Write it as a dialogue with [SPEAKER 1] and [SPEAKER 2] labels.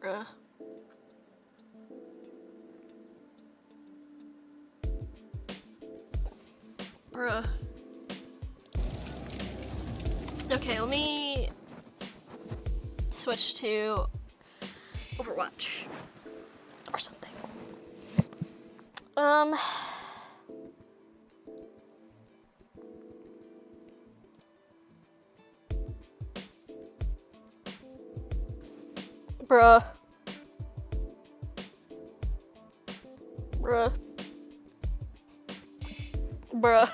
[SPEAKER 1] Bruh. Bruh. Okay, let me switch to Overwatch or something. Bruh. Bruh. Bruh.